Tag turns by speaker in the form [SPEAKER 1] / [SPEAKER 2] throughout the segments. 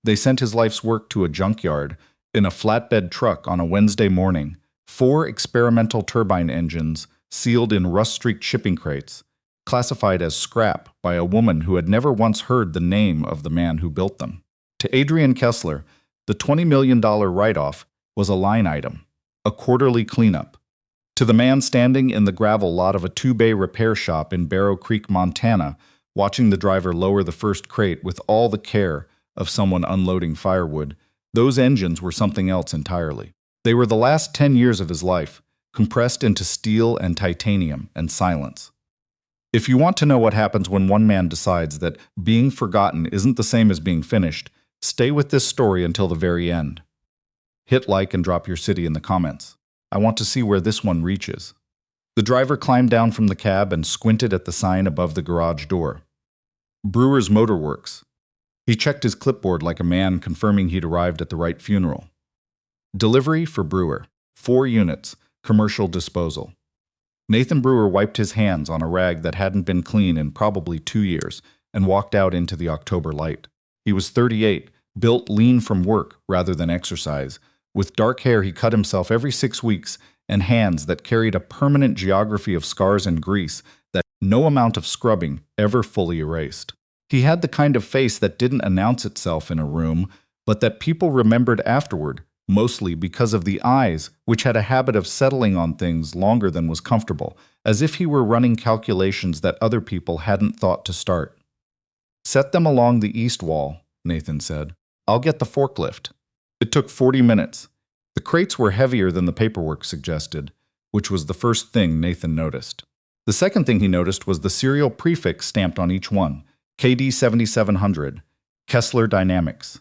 [SPEAKER 1] They sent his life's work to a junkyard in a flatbed truck on a Wednesday morning, 4 experimental turbine engines sealed in rust-streaked shipping crates, classified as scrap by a woman who had never once heard the name of the man who built them. To Adrian Kessler, the $20 million write-off was a line item, a quarterly cleanup. To the man standing in the gravel lot of a 2-bay repair shop in Barrow Creek, Montana, watching the driver lower the first crate with all the care of someone unloading firewood, those engines were something else entirely. They were the last 10 years of his life, compressed into steel and titanium and silence. If you want to know what happens when one man decides that being forgotten isn't the same as being finished, stay with this story until the very end. Hit like and drop your city in the comments. I want to see where this one reaches. The driver climbed down from the cab and squinted at the sign above the garage door. Brewer's Motor Works. He checked his clipboard like a man confirming he'd arrived at the right funeral. Delivery for Brewer. 4 units. Commercial disposal. Nathan Brewer wiped his hands on a rag that hadn't been clean in probably 2 years and walked out into the October light. He was 38, built lean from work rather than exercise. With dark hair he cut himself every 6 weeks and hands that carried a permanent geography of scars and grease that no amount of scrubbing ever fully erased. He had the kind of face that didn't announce itself in a room, but that people remembered afterward, mostly because of the eyes, which had a habit of settling on things longer than was comfortable, as if he were running calculations that other people hadn't thought to start. "Set them along the east wall," Nathan said. "I'll get the forklift." It took 40 minutes. The crates were heavier than the paperwork suggested, which was the first thing Nathan noticed. The second thing he noticed was the serial prefix stamped on each one, KD 7700, Kessler Dynamics,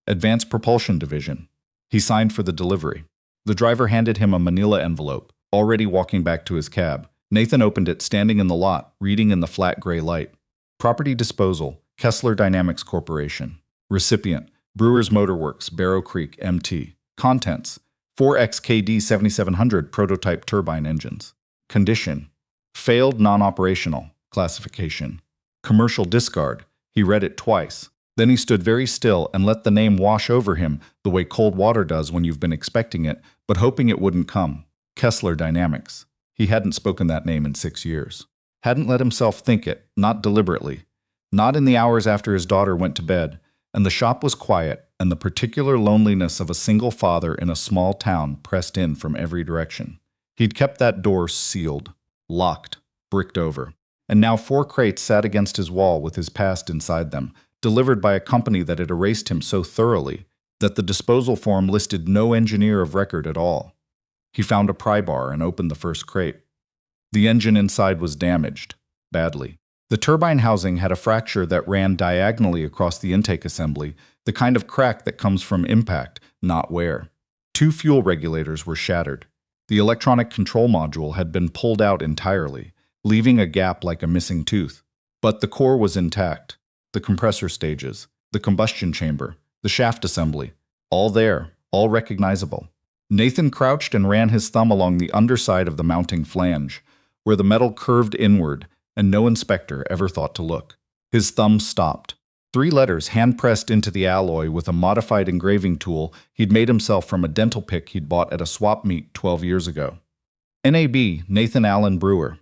[SPEAKER 1] Advanced Propulsion Division. He signed for the delivery. The driver handed him a manila envelope, already walking back to his cab. Nathan opened it, standing in the lot, reading in the flat gray light. Property disposal, Kessler Dynamics Corporation. Recipient, Brewer's Motor Works, Barrow Creek, MT. Contents, 4XKD 7700 prototype turbine engines. Condition, failed non-operational. Classification, commercial discard. He read it twice. Then he stood very still and let the name wash over him the way cold water does when you've been expecting it, but hoping it wouldn't come. Kessler Dynamics. He hadn't spoken that name in 6 years. Hadn't let himself think it, not deliberately. Not in the hours after his daughter went to bed, and the shop was quiet, and the particular loneliness of a single father in a small town pressed in from every direction. He'd kept that door sealed, locked, bricked over, and now 4 crates sat against his wall with his past inside them, delivered by a company that had erased him so thoroughly that the disposal form listed no engineer of record at all. He found a pry bar and opened the first crate. The engine inside was damaged, badly. The turbine housing had a fracture that ran diagonally across the intake assembly, the kind of crack that comes from impact, not wear. 2 fuel regulators were shattered. The electronic control module had been pulled out entirely, leaving a gap like a missing tooth. But the core was intact. The compressor stages, the combustion chamber, the shaft assembly, all there, all recognizable. Nathan crouched and ran his thumb along the underside of the mounting flange, where the metal curved inward, and no inspector ever thought to look. His thumb stopped. 3 letters hand-pressed into the alloy with a modified engraving tool he'd made himself from a dental pick he'd bought at a swap meet 12 years ago. NAB, Nathan Allen Brewer.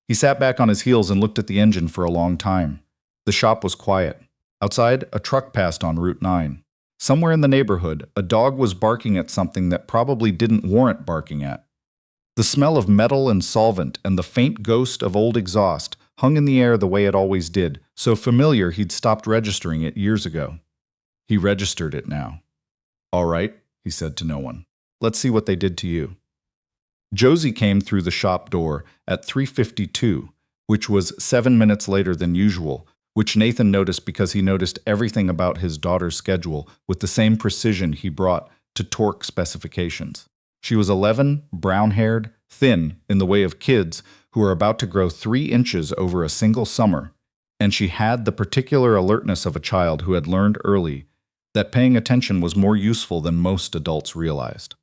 [SPEAKER 1] He sat back on his heels and looked at the engine for a long time. The shop was quiet. Outside, a truck passed on Route 9. Somewhere in the neighborhood, a dog was barking at something that probably didn't warrant barking at. The smell of metal and solvent and the faint ghost of old exhaust hung in the air the way it always did, so familiar he'd stopped registering it years ago. He registered it now. "All right," he said to no one. "Let's see what they did to you." Josie came through the shop door at 3:52, which was 7 minutes later than usual, which Nathan noticed because he noticed everything about his daughter's schedule with the same precision he brought to torque specifications. She was 11, brown-haired, thin in the way of kids who are about to grow 3 inches over a single summer, and she had the particular alertness of a child who had learned early that paying attention was more useful than most adults realized.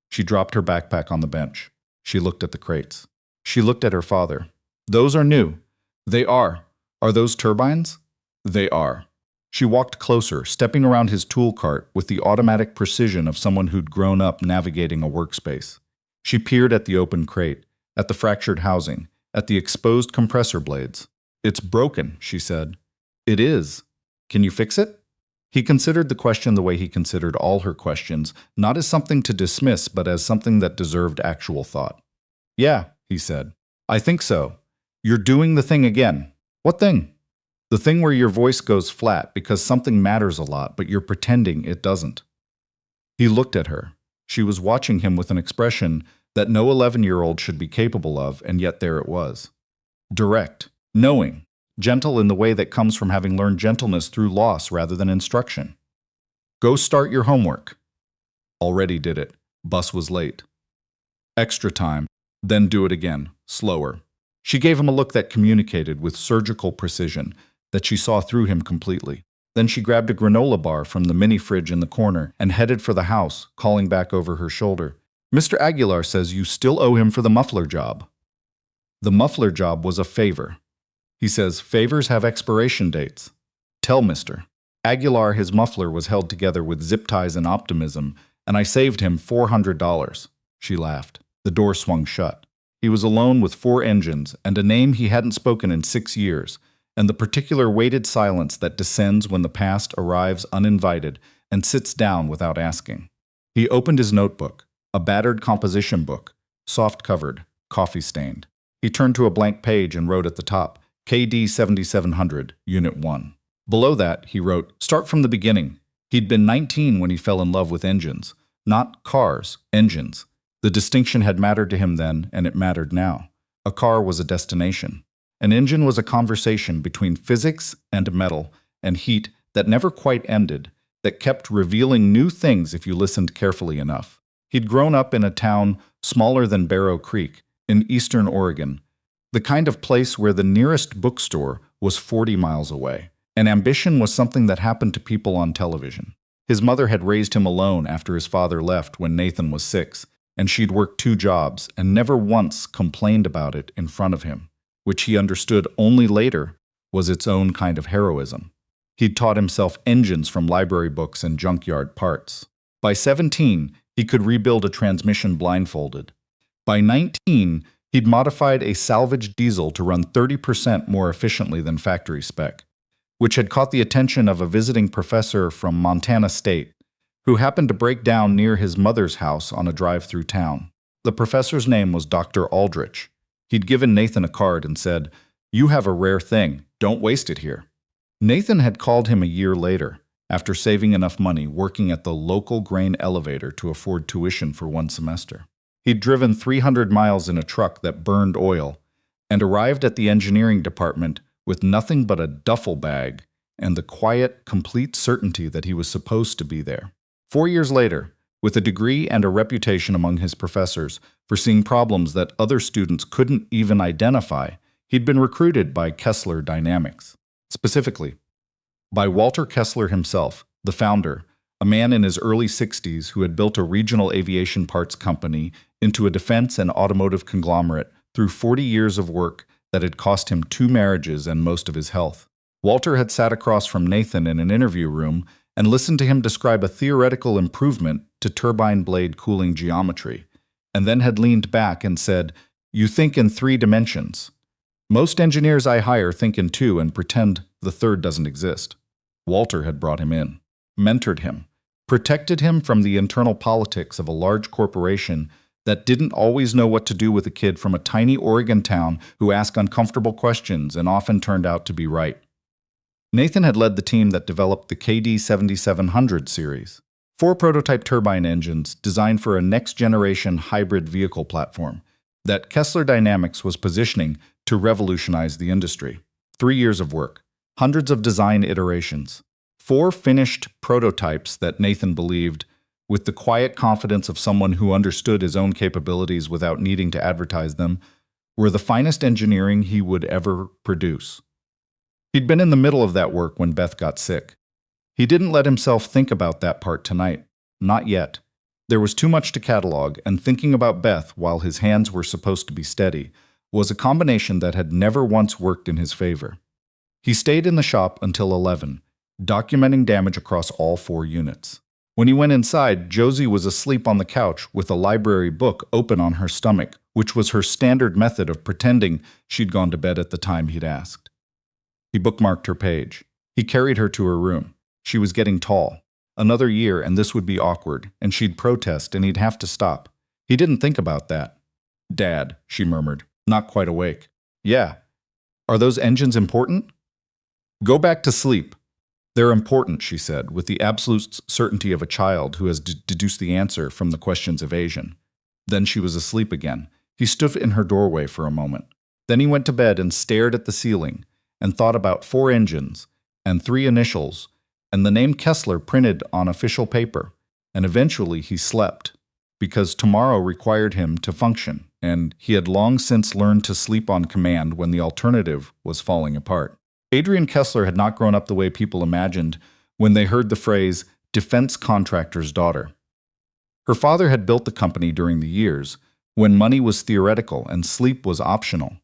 [SPEAKER 1] She dropped her backpack on the bench. She looked at the crates. She looked at her father. "Those are new." "They are. Are those turbines?" "They are." She walked closer, stepping around his tool cart with the automatic precision of someone who'd grown up navigating a workspace. She peered at the open crate, at the fractured housing, at the exposed compressor blades. "It's broken," she said. "It is. Can you fix it?" He considered the question the way he considered all her questions, not as something to dismiss, but as something that deserved actual thought. "Yeah," he said. "I think so. You're doing the thing again." "What thing?" "The thing where your voice goes flat because something matters a lot, but you're pretending it doesn't." He looked at her. She was watching him with an expression that no 11-year-old should be capable of, and yet there it was. Direct, knowing, gentle in the way that comes from having learned gentleness through loss rather than instruction. "Go start your homework." Already did it. Bus was late. Extra time. Then do it again, slower. She gave him a look that communicated with surgical precision, that she saw through him completely. Then she grabbed a granola bar from the mini fridge in the corner and headed for the house, calling back over her shoulder. "Mr. Aguilar says you still owe him for the muffler job." The muffler job was a favor. He says favors have expiration dates. "Tell Mr. Aguilar his muffler was held together with zip ties and optimism, and I saved him $400. She laughed. The door swung shut. He was alone with 4 engines and a name he hadn't spoken in 6 years, and the particular weighted silence that descends when the past arrives uninvited and sits down without asking. He opened his notebook, a battered composition book, soft-covered, coffee-stained. He turned to a blank page and wrote at the top, KD 7700, Unit 1. Below that, he wrote, "Start from the beginning." He'd been 19 when he fell in love with engines. Not cars, engines. The distinction had mattered to him then, and it mattered now. A car was a destination. An engine was a conversation between physics and metal and heat that never quite ended, that kept revealing new things if you listened carefully enough. He'd grown up in a town smaller than Barrow Creek, in eastern Oregon, the kind of place where the nearest bookstore was 40 miles away. And ambition was something that happened to people on television. His mother had raised him alone after his father left when Nathan was 6, and she'd worked 2 jobs and never once complained about it in front of him, which he understood only later was its own kind of heroism. He'd taught himself engines from library books and junkyard parts. By 17, he could rebuild a transmission blindfolded. By 19, he'd modified a salvaged diesel to run 30% more efficiently than factory spec, which had caught the attention of a visiting professor from Montana State, who happened to break down near his mother's house on a drive through town. The professor's name was Dr. Aldrich. He'd given Nathan a card and said, "You have a rare thing. Don't waste it here." Nathan had called him a year later, after saving enough money working at the local grain elevator to afford tuition for 1 semester. He'd driven 300 miles in a truck that burned oil and arrived at the engineering department with nothing but a duffel bag and the quiet, complete certainty that he was supposed to be there. 4 years later, with a degree and a reputation among his professors for seeing problems that other students couldn't even identify, he'd been recruited by Kessler Dynamics. Specifically, by Walter Kessler himself, the founder, a man in his early 60s who had built a regional aviation parts company into a defense and automotive conglomerate through 40 years of work that had cost him 2 marriages and most of his health. Walter had sat across from Nathan in an interview room and listened to him describe a theoretical improvement to turbine blade cooling geometry, and then had leaned back and said, "You think in 3 dimensions. Most engineers I hire think in 2 and pretend the third doesn't exist." Walter had brought him in, mentored him, protected him from the internal politics of a large corporation that didn't always know what to do with a kid from a tiny Oregon town who asked uncomfortable questions and often turned out to be right. Nathan had led the team that developed the KD 7700 series, 4 prototype turbine engines designed for a next-generation hybrid vehicle platform that Kessler Dynamics was positioning to revolutionize the industry. 3 years of work, hundreds of design iterations, 4 finished prototypes that Nathan believed, with the quiet confidence of someone who understood his own capabilities without needing to advertise them, were the finest engineering he would ever produce. He'd been in the middle of that work when Beth got sick. He didn't let himself think about that part tonight. Not yet. There was too much to catalog, and thinking about Beth while his hands were supposed to be steady was a combination that had never once worked in his favor. He stayed in the shop until 11, documenting damage across all 4 units. When he went inside, Josie was asleep on the couch with a library book open on her stomach, which was her standard method of pretending she'd gone to bed at the time he'd asked. He bookmarked her page. He carried her to her room. She was getting tall. Another year and this would be awkward, and she'd protest and he'd have to stop. He didn't think about that. "Dad," she murmured, not quite awake. "Yeah. Are those engines important?" "Go back to sleep." "They're important," she said, with the absolute certainty of a child who has deduced the answer from the question's evasion. Then she was asleep again. He stood in her doorway for a moment. Then he went to bed and stared at the ceiling and thought about 4 engines and 3 initials and the name Kessler printed on official paper. And eventually he slept, because tomorrow required him to function, and he had long since learned to sleep on command when the alternative was falling apart. Adrian Kessler had not grown up the way people imagined when they heard the phrase, defense contractor's daughter. Her father had built the company during the years when money was theoretical and sleep was optional.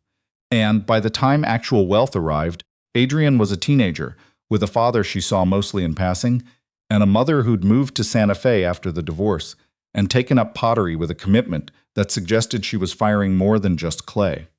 [SPEAKER 1] And by the time actual wealth arrived, Adrian was a teenager, with a father she saw mostly in passing, and a mother who'd moved to Santa Fe after the divorce and taken up pottery with a commitment that suggested she was firing more than just clay.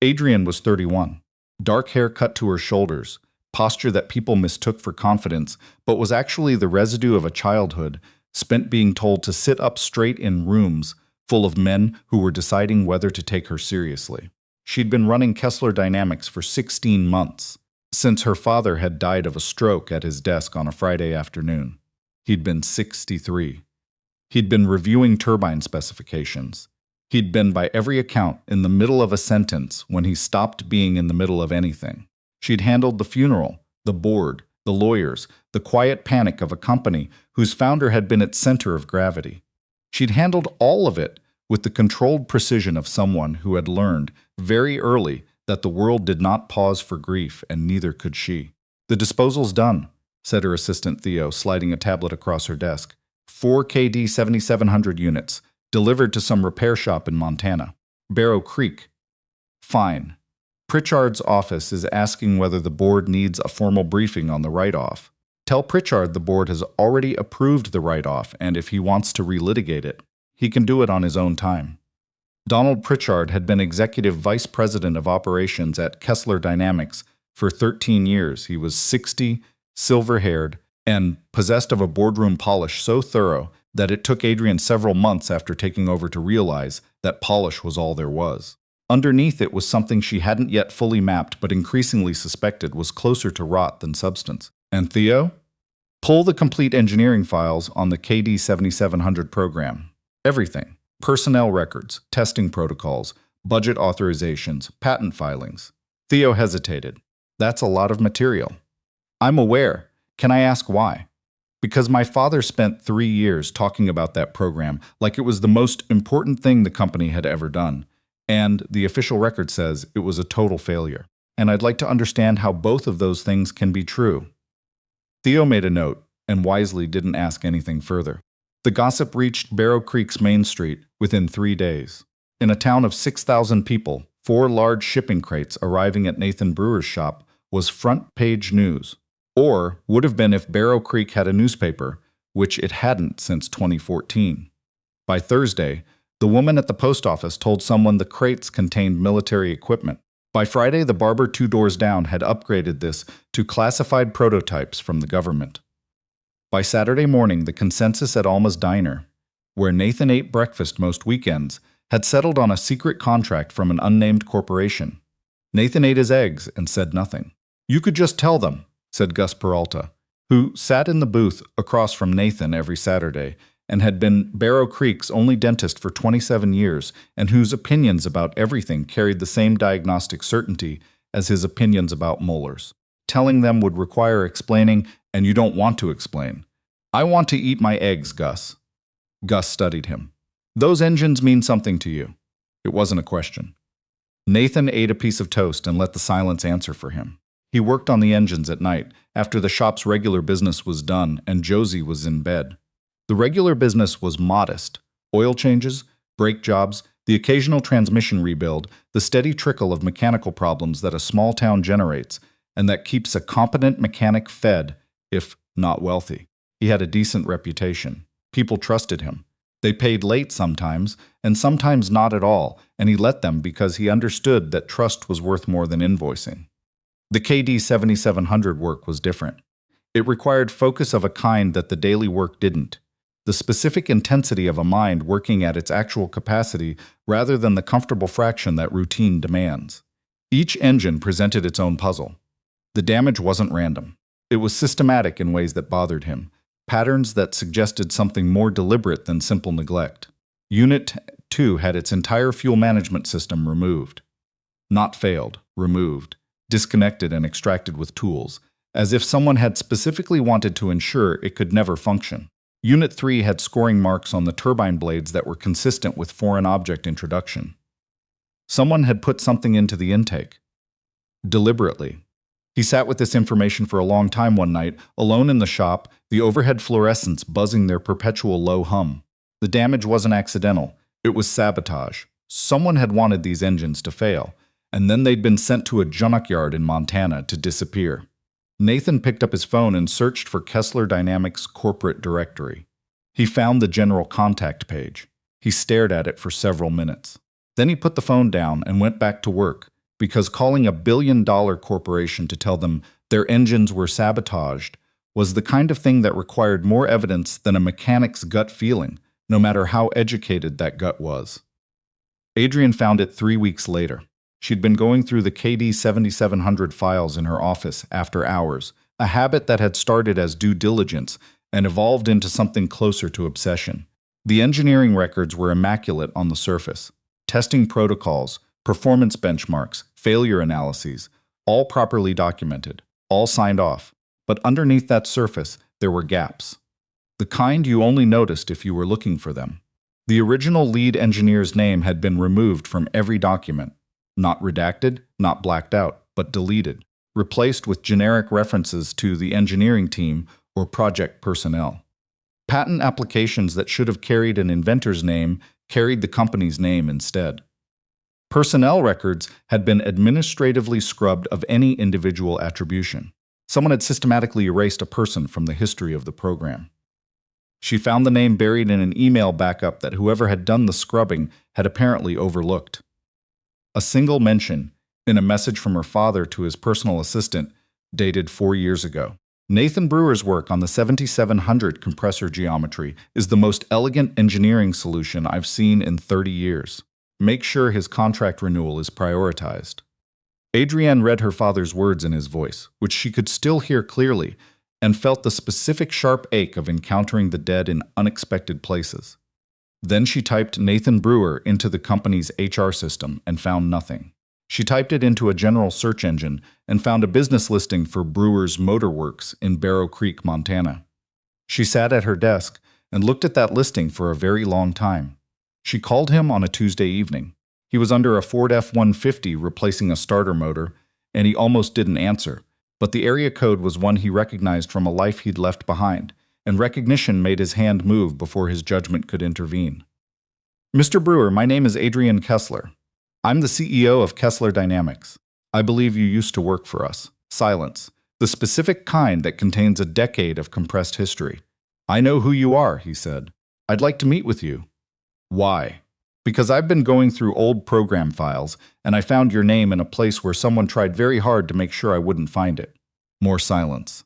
[SPEAKER 1] Adrian was 31. Dark hair cut to her shoulders, posture that people mistook for confidence, but was actually the residue of a childhood spent being told to sit up straight in rooms full of men who were deciding whether to take her seriously. She'd been running Kessler Dynamics for 16 months, since her father had died of a stroke at his desk on a Friday afternoon. He'd been 63. He'd been reviewing turbine specifications. He'd been, by every account, in the middle of a sentence when he stopped being in the middle of anything. She'd handled the funeral, the board, the lawyers, the quiet panic of a company whose founder had been its center of gravity. She'd handled all of it with the controlled precision of someone who had learned very early that the world did not pause for grief, and neither could she. "The disposal's done," said her assistant Theo, sliding a tablet across her desk. 4 KD 7700 units, delivered to some repair shop in Montana. Barrow Creek. "Fine. Pritchard's office is asking whether the board needs a formal briefing on the write-off. Tell Pritchard the board has already approved the write-off, and if he wants to relitigate it, he can do it on his own time." Donald Pritchard had been executive vice president of operations at Kessler Dynamics for 13 years. He was 60, silver-haired, and possessed of a boardroom polish so thorough that it took Adrian several months after taking over to realize that polish was all there was. Underneath it was something she hadn't yet fully mapped but increasingly suspected was closer to rot than substance. "And Theo? Pull the complete engineering files on the KD 7700 program. Everything. Personnel records, testing protocols, budget authorizations, patent filings." Theo hesitated. "That's a lot of material." "I'm aware. Can I ask why?" "Because my father spent 3 years talking about that program like it was the most important thing the company had ever done. And the official record says it was a total failure. And I'd like to understand how both of those things can be true." Theo made a note, and wisely didn't ask anything further. The gossip reached Barrow Creek's Main Street within 3 days. In a town of 6,000 people, 4 large shipping crates arriving at Nathan Brewer's shop was front-page news. Or would have been if Barrow Creek had a newspaper, which it hadn't since 2014. By Thursday, the woman at the post office told someone the crates contained military equipment. By Friday, the barber 2 doors down had upgraded this to classified prototypes from the government. By Saturday morning, the consensus at Alma's Diner, where Nathan ate breakfast most weekends, had settled on a secret contract from an unnamed corporation. Nathan ate his eggs and said nothing. "You could just tell them," said Gus Peralta, who sat in the booth across from Nathan every Saturday and had been Barrow Creek's only dentist for 27 years and whose opinions about everything carried the same diagnostic certainty as his opinions about molars. Telling them would require explaining, and you don't want to explain. "I want to eat my eggs, Gus." Gus studied him. "Those engines mean something to you." It wasn't a question. Nathan ate a piece of toast and let the silence answer for him. He worked on the engines at night, after the shop's regular business was done and Josie was in bed. The regular business was modest. Oil changes, brake jobs, the occasional transmission rebuild, the steady trickle of mechanical problems that a small town generates, and that keeps a competent mechanic fed if not wealthy. He had a decent reputation. People trusted him. They paid late sometimes, and sometimes not at all, and he let them because he understood that trust was worth more than invoicing. The KD 7700 work was different. It required focus of a kind that the daily work didn't. The specific intensity of a mind working at its actual capacity rather than the comfortable fraction that routine demands. Each engine presented its own puzzle. The damage wasn't random. It was systematic in ways that bothered him, patterns that suggested something more deliberate than simple neglect. Unit 2 had its entire fuel management system removed. Not failed, removed, disconnected and extracted with tools, as if someone had specifically wanted to ensure it could never function. Unit 3 had scoring marks on the turbine blades that were consistent with foreign object introduction. Someone had put something into the intake. Deliberately. He sat with this information for a long time one night, alone in the shop, the overhead fluorescents buzzing their perpetual low hum. The damage wasn't accidental. It was sabotage. Someone had wanted these engines to fail, and then they'd been sent to a junkyard in Montana to disappear. Nathan picked up his phone and searched for Kessler Dynamics' corporate directory. He found the general contact page. He stared at it for several minutes. Then he put the phone down and went back to work, because calling a $1 billion corporation to tell them their engines were sabotaged was the kind of thing that required more evidence than a mechanic's gut feeling, no matter how educated that gut was. Adrian found it 3 weeks later. She'd been going through the KD 7700 files in her office after hours, a habit that had started as due diligence and evolved into something closer to obsession. The engineering records were immaculate on the surface. Testing protocols, performance benchmarks, failure analyses, all properly documented, all signed off. But underneath that surface, there were gaps. The kind you only noticed if you were looking for them. The original lead engineer's name had been removed from every document. Not redacted, not blacked out, but deleted, replaced with generic references to the engineering team or project personnel. Patent applications that should have carried an inventor's name carried the company's name instead. Personnel records had been administratively scrubbed of any individual attribution. Someone had systematically erased a person from the history of the program. She found the name buried in an email backup that whoever had done the scrubbing had apparently overlooked. A single mention, in a message from her father to his personal assistant, dated 4 years ago. Nathan Brewer's work on the 7700 compressor geometry is the most elegant engineering solution I've seen in 30 years. Make sure his contract renewal is prioritized. Adrienne read her father's words in his voice, which she could still hear clearly, and felt the specific sharp ache of encountering the dead in unexpected places. Then she typed Nathan Brewer into the company's HR system and found nothing. She typed it into a general search engine and found a business listing for Brewer's Motor Works in Barrow Creek, Montana. She sat at her desk and looked at that listing for a very long time. She called him on a Tuesday evening. He was under a Ford F-150 replacing a starter motor, and he almost didn't answer, but the area code was one he recognized from a life he'd left behind, and recognition made his hand move before his judgment could intervene. Mr. Brewer, my name is Adrian Kessler. I'm the CEO of Kessler Dynamics. I believe you used to work for us. Silence. The specific kind that contains a decade of compressed history. I know who you are, he said. I'd like to meet with you. Why? Because I've been going through old program files, and I found your name in a place where someone tried very hard to make sure I wouldn't find it. More silence.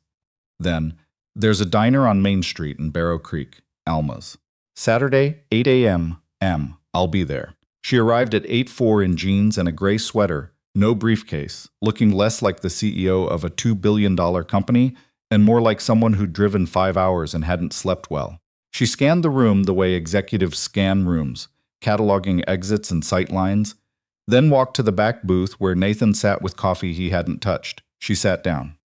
[SPEAKER 1] Then, there's a diner on Main Street in Barrow Creek, Alma's. Saturday, 8 a.m. I'll be there. She arrived at 8:04 in jeans and a gray sweater, no briefcase, looking less like the CEO of a $2 billion company and more like someone who'd driven 5 hours and hadn't slept well. She scanned the room the way executives scan rooms, cataloging exits and sight lines, then walked to the back booth where Nathan sat with coffee he hadn't touched. She sat down.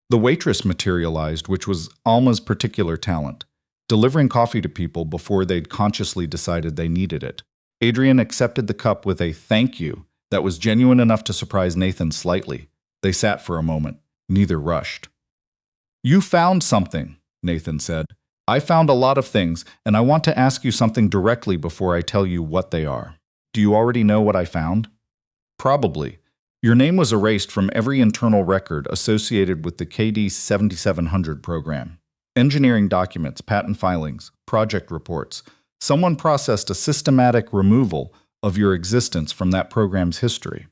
[SPEAKER 1] The waitress materialized, which was Alma's particular talent, delivering coffee to people before they'd consciously decided they needed it. Adrian accepted the cup with a thank you that was genuine enough to surprise Nathan slightly. They sat for a moment. Neither rushed. You found something, Nathan said. I found a lot of things, and I want to ask you something directly before I tell you what they are. Do you already know what I found? Probably. Your name was erased from every internal record associated with the KD 7700 program. Engineering documents, patent filings, project reports. Someone processed a systematic removal of your existence from that program's history.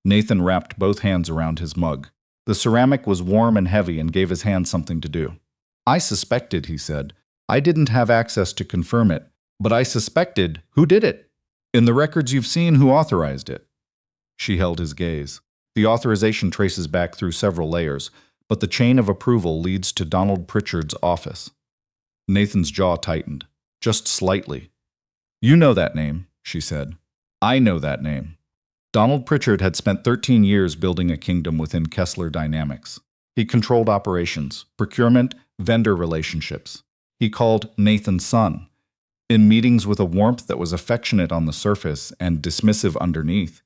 [SPEAKER 1] Nathan wrapped both hands around his mug. The ceramic was warm and heavy and gave his hand something to do. I suspected, he said. I didn't have access to confirm it, but I suspected who did it. In the records you've seen, who authorized it? She held his gaze. The authorization traces back through several layers, but the chain of approval leads to Donald Pritchard's office. Nathan's jaw tightened, just slightly. You know that name, she said. I know that name. Donald Pritchard had spent 13 years building a kingdom within Kessler Dynamics. He controlled operations, procurement, vendor relationships. He called Nathan son. In meetings with a warmth that was affectionate on the surface and dismissive underneath.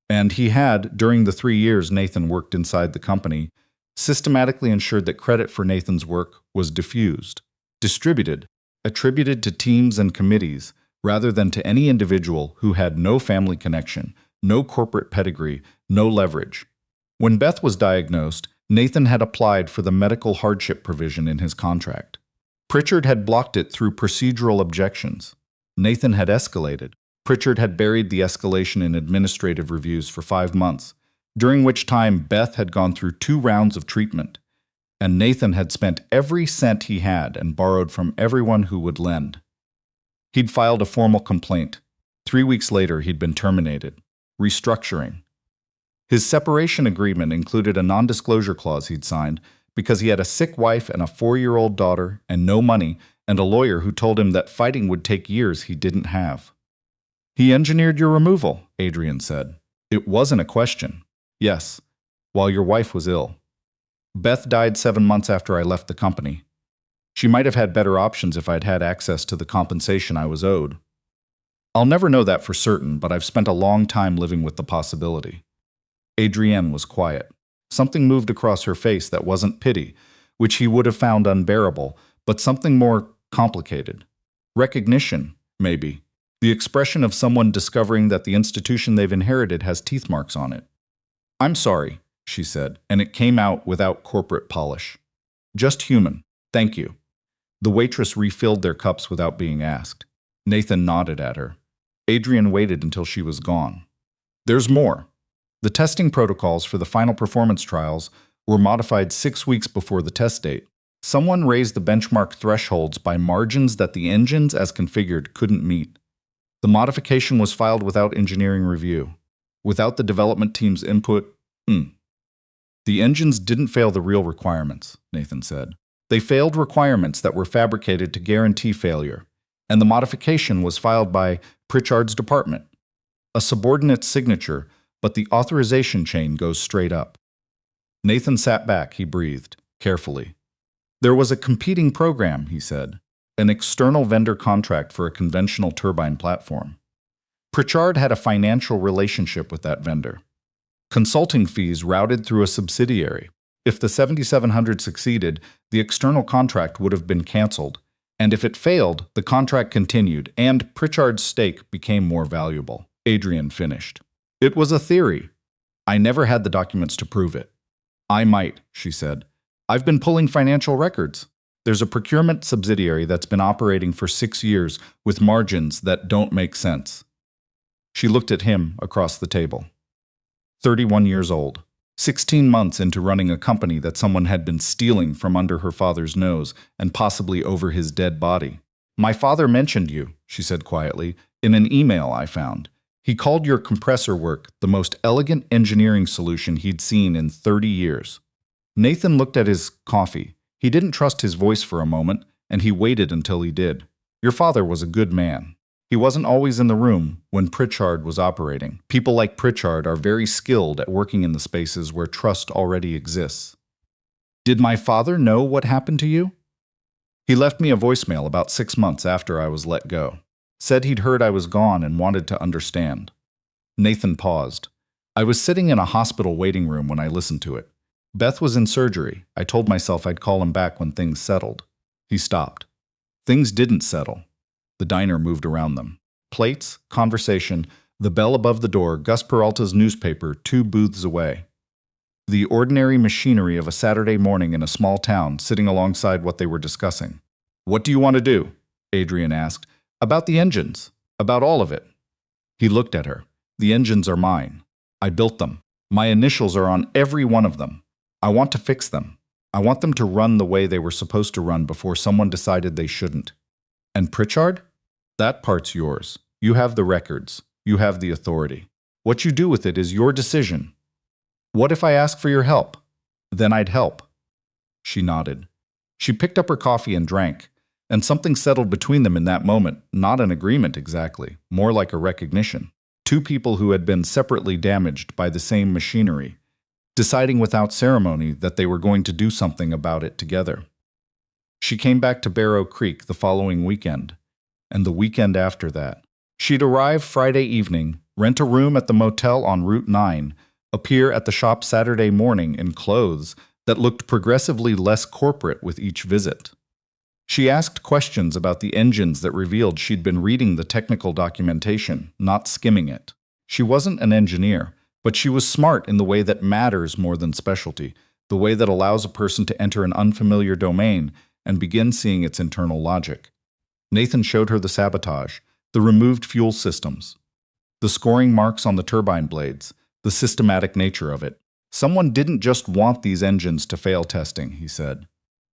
[SPEAKER 1] And he had, during the 3 years Nathan worked inside the company, systematically ensured that credit for Nathan's work was diffused, distributed, attributed to teams and committees, rather than to any individual who had no family connection, no corporate pedigree, no leverage. When Beth was diagnosed, Nathan had applied for the medical hardship provision in his contract. Pritchard had blocked it through procedural objections. Nathan had escalated. Pritchard had buried the escalation in administrative reviews for 5 months, during which time Beth had gone through 2 rounds of treatment, and Nathan had spent every cent he had and borrowed from everyone who would lend. He'd filed a formal complaint. 3 weeks later, he'd been terminated. Restructuring. His separation agreement included a non-disclosure clause he'd signed because he had a sick wife and a 4-year-old daughter and no money, and a lawyer who told him that fighting would take years he didn't have. He engineered your removal, Adrian said. It wasn't a question. Yes, while your wife was ill. Beth died 7 months after I left the company. She might have had better options if I'd had access to the compensation I was owed. I'll never know that for certain, but I've spent a long time living with the possibility. Adrienne was quiet. Something moved across her face that wasn't pity, which he would have found unbearable, but something more complicated. Recognition, maybe. The expression of someone discovering that the institution they've inherited has teeth marks on it. I'm sorry, she said, and it came out without corporate polish. Just human. Thank you. The waitress refilled their cups without being asked. Nathan nodded at her. Adrian waited until she was gone. There's more. The testing protocols for the final performance trials were modified 6 weeks before the test date. Someone raised the benchmark thresholds by margins that the engines as configured couldn't meet. The modification was filed without engineering review, without the development team's input. The engines didn't fail the real requirements, Nathan said. They failed requirements that were fabricated to guarantee failure, and the modification was filed by Pritchard's department. A subordinate signature, but the authorization chain goes straight up. Nathan sat back, he breathed, carefully. There was a competing program, he said, an external vendor contract for a conventional turbine platform. Pritchard had a financial relationship with that vendor. Consulting fees routed through a subsidiary. If the 7700 succeeded, the external contract would have been canceled, and if it failed, the contract continued, and Pritchard's stake became more valuable. Adrian finished. It was a theory. I never had the documents to prove it. I might, she said. I've been pulling financial records. There's a procurement subsidiary that's been operating for 6 years with margins that don't make sense. She looked at him across the table. 31 years old, 16 months into running a company that someone had been stealing from under her father's nose and possibly over his dead body. My father mentioned you, she said quietly, in an email I found. He called your compressor work the most elegant engineering solution he'd seen in 30 years. Nathan looked at his coffee. He didn't trust his voice for a moment, and he waited until he did. Your father was a good man. He wasn't always in the room when Pritchard was operating. People like Pritchard are very skilled at working in the spaces where trust already exists. Did my father know what happened to you? He left me a voicemail about 6 months after I was let go. Said he'd heard I was gone and wanted to understand. Nathan paused. I was sitting in a hospital waiting room when I listened to it. Beth was in surgery. I told myself I'd call him back when things settled. He stopped. Things didn't settle. The diner moved around them. Plates, conversation, The bell above the door, Gus Peralta's newspaper, 2 booths away. The ordinary machinery of a Saturday morning in a small town sitting alongside what they were discussing. "What do you want to do?" Adrian asked. "About the engines. About all of it." He looked at her. "The engines are mine. I built them. My initials are on every one of them. I want to fix them. I want them to run the way they were supposed to run before someone decided they shouldn't." "And Pritchard?" "That part's yours. You have the records. You have the authority. What you do with it is your decision." "What if I ask for your help?" "Then I'd help." She nodded. She picked up her coffee and drank, and something settled between them in that moment, not an agreement exactly, more like a recognition. 2 people who had been separately damaged by the same machinery, deciding without ceremony that they were going to do something about it together. She came back to Barrow Creek the following weekend, and the weekend after that. She'd arrive Friday evening, rent a room at the motel on Route 9, appear at the shop Saturday morning in clothes that looked progressively less corporate with each visit. She asked questions about the engines that revealed she'd been reading the technical documentation, not skimming it. She wasn't an engineer, but she was smart in the way that matters more than specialty, the way that allows a person to enter an unfamiliar domain and begin seeing its internal logic. Nathan showed her the sabotage, the removed fuel systems, the scoring marks on the turbine blades, the systematic nature of it. Someone didn't just want these engines to fail testing, he said.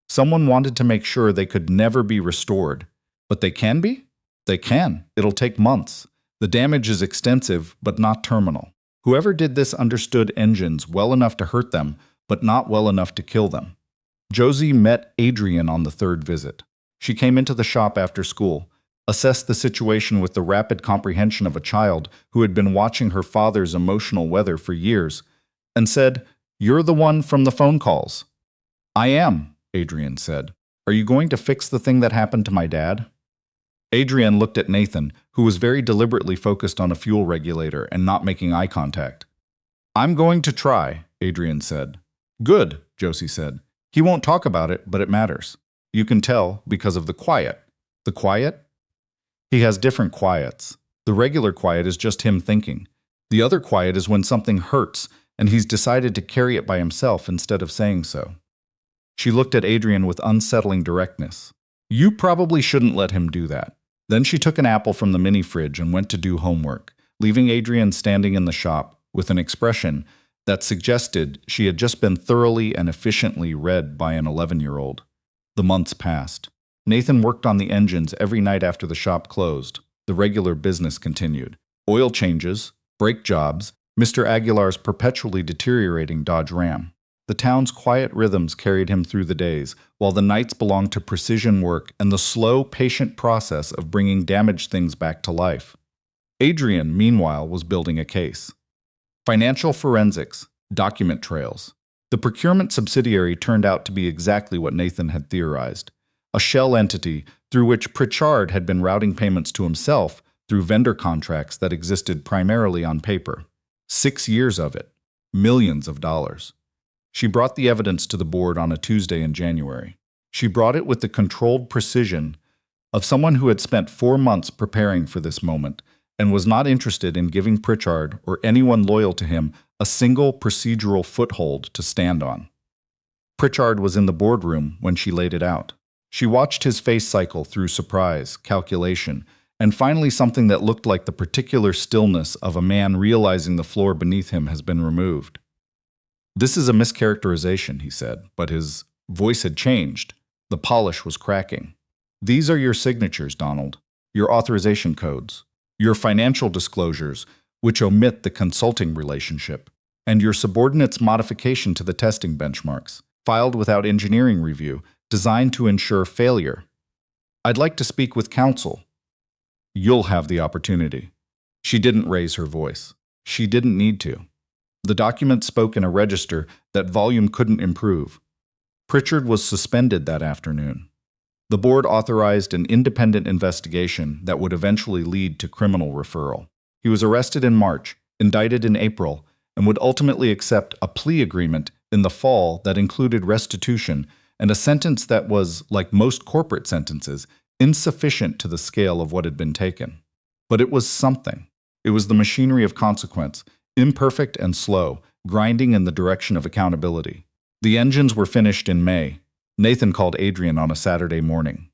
[SPEAKER 1] Someone wanted to make sure they could never be restored. But they can be? They can. It'll take months. The damage is extensive, but not terminal. Whoever did this understood engines well enough to hurt them, but not well enough to kill them. Josie met Adrian on the 3rd visit. She came into the shop after school, assessed the situation with the rapid comprehension of a child who had been watching her father's emotional weather for years, and said, "You're the one from the phone calls." "I am," Adrian said. "Are you going to fix the thing that happened to my dad?" Adrian looked at Nathan, who was very deliberately focused on a fuel regulator and not making eye contact. "I'm going to try," Adrian said. "Good," Josie said. "He won't talk about it, but it matters. You can tell because of the quiet." "The quiet?" "He has different quiets. The regular quiet is just him thinking. The other quiet is when something hurts, and he's decided to carry it by himself instead of saying so." She looked at Adrian with unsettling directness. "You probably shouldn't let him do that." Then she took an apple from the mini-fridge and went to do homework, leaving Adrian standing in the shop with an expression that suggested she had just been thoroughly and efficiently read by an 11-year-old. The months passed. Nathan worked on the engines every night after the shop closed. The regular business continued. Oil changes, brake jobs, Mr. Aguilar's perpetually deteriorating Dodge Ram. The town's quiet rhythms carried him through the days, while the nights belonged to precision work and the slow, patient process of bringing damaged things back to life. Adrian, meanwhile, was building a case. Financial forensics, document trails. The procurement subsidiary turned out to be exactly what Nathan had theorized. A shell entity through which Pritchard had been routing payments to himself through vendor contracts that existed primarily on paper. 6 years of it. Millions of dollars. She brought the evidence to the board on a Tuesday in January. She brought it with the controlled precision of someone who had spent 4 months preparing for this moment and was not interested in giving Pritchard or anyone loyal to him a single procedural foothold to stand on. Pritchard was in the boardroom when she laid it out. She watched his face cycle through surprise, calculation, and finally something that looked like the particular stillness of a man realizing the floor beneath him has been removed. "This is a mischaracterization," he said, but his voice had changed. The polish was cracking. "These are your signatures, Donald, your authorization codes, your financial disclosures, which omit the consulting relationship, and your subordinate's modification to the testing benchmarks, filed without engineering review, designed to ensure failure. I'd like to speak with counsel." "You'll have the opportunity." She didn't raise her voice. She didn't need to. The document spoke in a register that volume couldn't improve. Pritchard was suspended that afternoon. The board authorized an independent investigation that would eventually lead to criminal referral. He was arrested in March, indicted in April, and would ultimately accept a plea agreement in the fall that included restitution and a sentence that was, like most corporate sentences, insufficient to the scale of what had been taken. But it was something. It was the machinery of consequence, imperfect and slow, grinding in the direction of accountability. The engines were finished in May. Nathan called Adrian on a Saturday morning.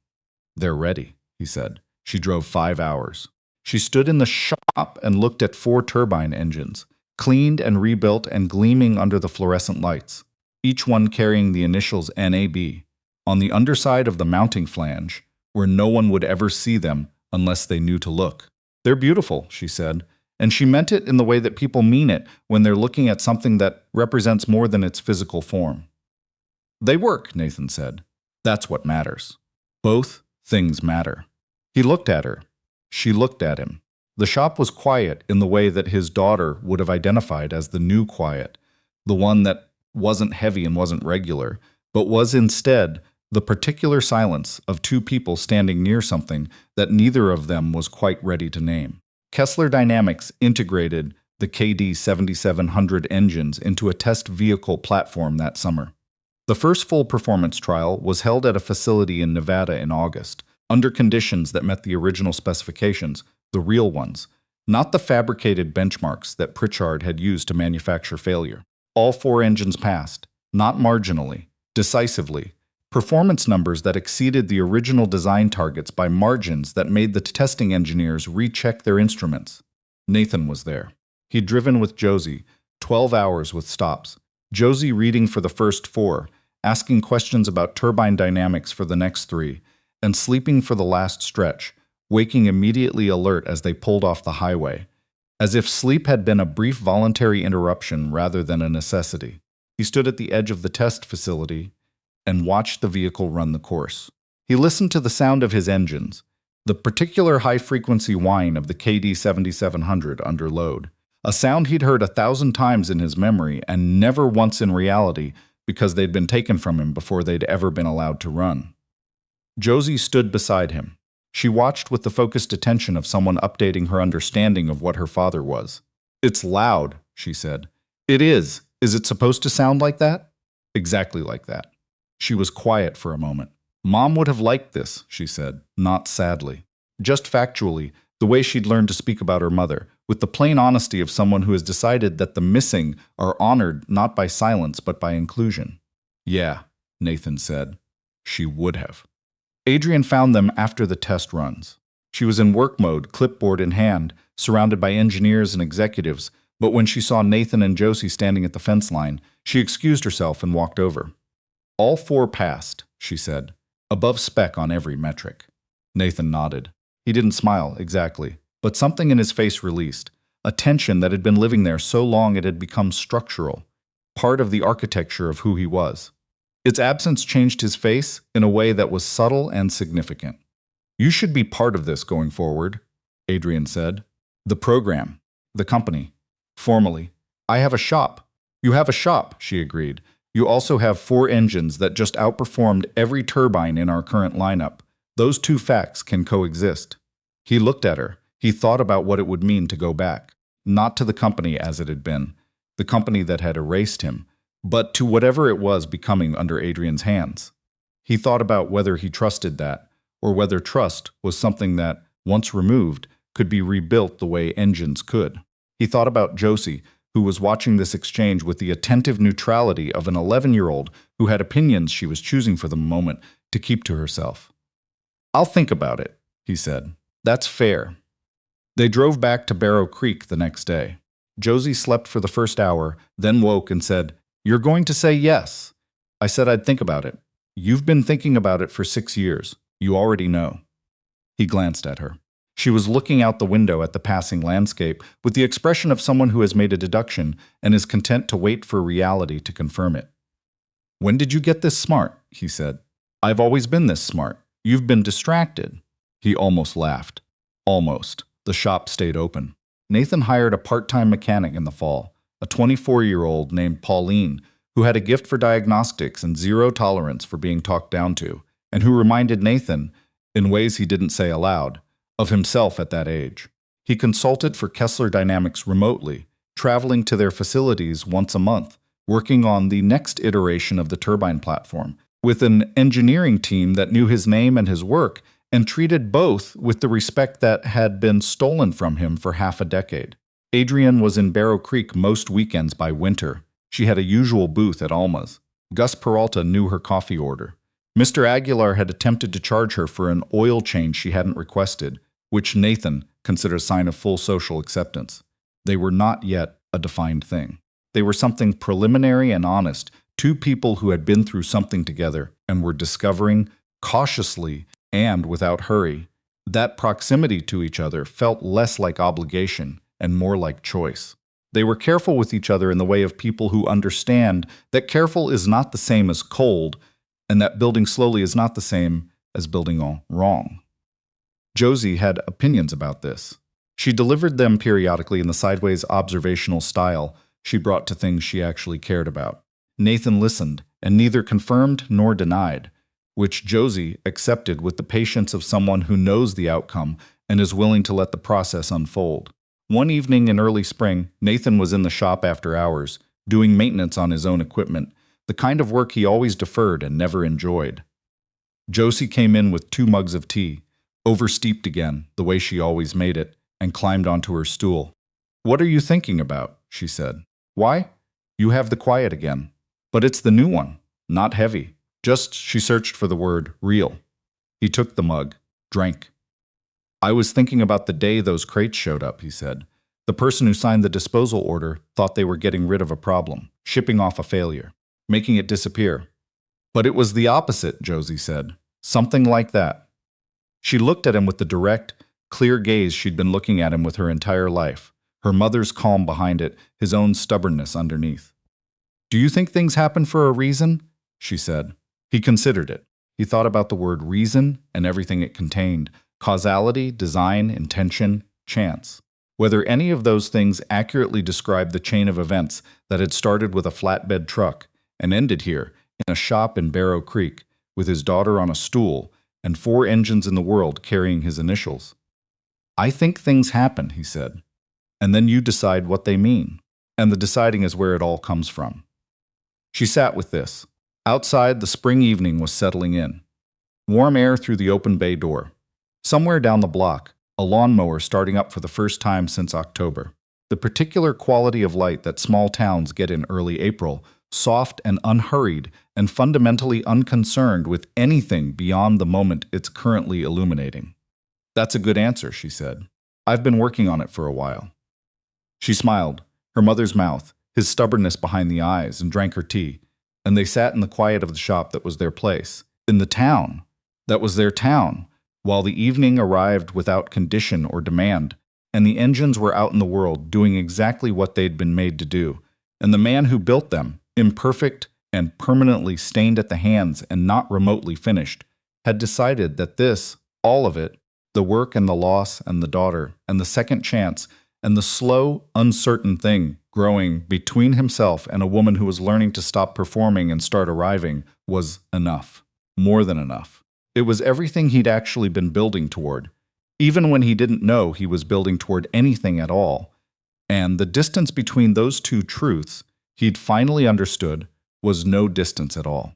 [SPEAKER 1] "They're ready," he said. She drove 5 hours. She stood in the shop and looked at 4 turbine engines, cleaned and rebuilt and gleaming under the fluorescent lights, each one carrying the initials NAB. On the underside of the mounting flange, where no one would ever see them unless they knew to look. "They're beautiful," she said, and she meant it in the way that people mean it when they're looking at something that represents more than its physical form. "They work," Nathan said. "That's what matters. Both things matter." He looked at her. She looked at him. The shop was quiet in the way that his daughter would have identified as the new quiet, the one that wasn't heavy and wasn't regular, but was instead the particular silence of 2 people standing near something that neither of them was quite ready to name. Kessler Dynamics integrated the KD 7700 engines into a test vehicle platform that summer. The first full performance trial was held at a facility in Nevada in August, under conditions that met the original specifications, the real ones, not the fabricated benchmarks that Pritchard had used to manufacture failure. All 4 engines passed, not marginally, decisively, performance numbers that exceeded the original design targets by margins that made the testing engineers recheck their instruments. Nathan was there. He'd driven with Josie, 12 hours with stops. Josie reading for the first 4, asking questions about turbine dynamics for the next 3, and sleeping for the last stretch, waking immediately alert as they pulled off the highway, as if sleep had been a brief voluntary interruption rather than a necessity. He stood at the edge of the test facility and watched the vehicle run the course. He listened to the sound of his engines, the particular high-frequency whine of the KD 7700 under load, a sound he'd heard 1,000 times in his memory and never once in reality because they'd been taken from him before they'd ever been allowed to run. Josie stood beside him. She watched with the focused attention of someone updating her understanding of what her father was. "It's loud," she said. "It is. Is it supposed to sound like that?" "Exactly like that." She was quiet for a moment. "Mom would have liked this," she said, not sadly. Just factually, the way she'd learned to speak about her mother, with the plain honesty of someone who has decided that the missing are honored not by silence but by inclusion. "Yeah," Nathan said. She would have. Adrian found them after the test runs. She was in work mode, clipboard in hand, surrounded by engineers and executives, but when she saw Nathan and Josie standing at the fence line, she excused herself and walked over. "All 4 passed," she said, "above spec on every metric." Nathan nodded. He didn't smile, exactly, but something in his face released, a tension that had been living there so long it had become structural, part of the architecture of who he was. Its absence changed his face in a way that was subtle and significant. "You should be part of this going forward," Adrian said. "The program, the company. Formally. I have a shop." "You have a shop," she agreed. "You also have 4 engines that just outperformed every turbine in our current lineup. Those 2 facts can coexist." He looked at her. He thought about what it would mean to go back, not to the company as it had been, the company that had erased him, but to whatever it was becoming under Adrian's hands. He thought about whether he trusted that, or whether trust was something that, once removed, could be rebuilt the way engines could. He thought about Josie, who was watching this exchange with the attentive neutrality of an 11-year-old who had opinions she was choosing for the moment to keep to herself. "I'll think about it," he said. "That's fair." They drove back to Barrow Creek the next day. Josie slept for the first hour, then woke and said, "You're going to say yes." "I said I'd think about it." "You've been thinking about it for 6 years. You already know." He glanced at her. She was looking out the window at the passing landscape with the expression of someone who has made a deduction and is content to wait for reality to confirm it. "When did you get this smart?" he said. "I've always been this smart. You've been distracted." He almost laughed. Almost. The shop stayed open. Nathan hired a part-time mechanic in the fall, a 24-year-old named Pauline, who had a gift for diagnostics and zero tolerance for being talked down to, and who reminded Nathan, in ways he didn't say aloud, of himself at that age. He consulted for Kessler Dynamics remotely, traveling to their facilities once a month, working on the next iteration of the turbine platform, with an engineering team that knew his name and his work and treated both with the respect that had been stolen from him for half a decade. Adrienne was in Barrow Creek most weekends by winter. She had a usual booth at Alma's. Gus Peralta knew her coffee order. Mr. Aguilar had attempted to charge her for an oil change she hadn't requested, which Nathan considered a sign of full social acceptance. They were not yet a defined thing. They were something preliminary and honest, two people who had been through something together and were discovering, cautiously and without hurry, that proximity to each other felt less like obligation and more like choice. They were careful with each other in the way of people who understand that careful is not the same as cold, and that building slowly is not the same as building all wrong. Josie had opinions about this. She delivered them periodically in the sideways observational style she brought to things she actually cared about. Nathan listened, and neither confirmed nor denied, which Josie accepted with the patience of someone who knows the outcome and is willing to let the process unfold. One evening in early spring, Nathan was in the shop after hours, doing maintenance on his own equipment, the kind of work he always deferred and never enjoyed. Josie came in with 2 mugs of tea, oversteeped again, the way she always made it, and climbed onto her stool. "What are you thinking about?" she said. "Why? You have the quiet again. But it's the new one, not heavy. Just," she searched for the word, "real." He took the mug, drank. "I was thinking about the day those crates showed up," he said. "The person who signed the disposal order thought they were getting rid of a problem, shipping off a failure, making it disappear. But it was the opposite," Josie said. "Something like that." She looked at him with the direct, clear gaze she'd been looking at him with her entire life, her mother's calm behind it, his own stubbornness underneath. "Do you think things happen for a reason?" she said. He considered it. He thought about the word reason and everything it contained: causality, design, intention, chance. Whether any of those things accurately described the chain of events that had started with a flatbed truck and ended here, in a shop in Barrow Creek, with his daughter on a stool and 4 engines in the world carrying his initials. "I think things happen," he said. "And then you decide what they mean. And the deciding is where it all comes from." She sat with this. Outside, the spring evening was settling in. Warm air through the open bay door. Somewhere down the block, a lawnmower starting up for the first time since October. The particular quality of light that small towns get in early April, soft and unhurried and fundamentally unconcerned with anything beyond the moment it's currently illuminating. "That's a good answer," she said. "I've been working on it for a while." She smiled, her mother's mouth, his stubbornness behind the eyes, and drank her tea, and they sat in the quiet of the shop that was their place, in the town that was their town, while the evening arrived without condition or demand, and the engines were out in the world doing exactly what they'd been made to do, and the man who built them, imperfect and permanently stained at the hands and not remotely finished, had decided that this, all of it, the work and the loss and the daughter and the second chance and the slow, uncertain thing growing between himself and a woman who was learning to stop performing and start arriving, was enough. More than enough. It was everything he'd actually been building toward, even when he didn't know he was building toward anything at all. And the distance between those two truths, he'd finally understood, was no distance at all.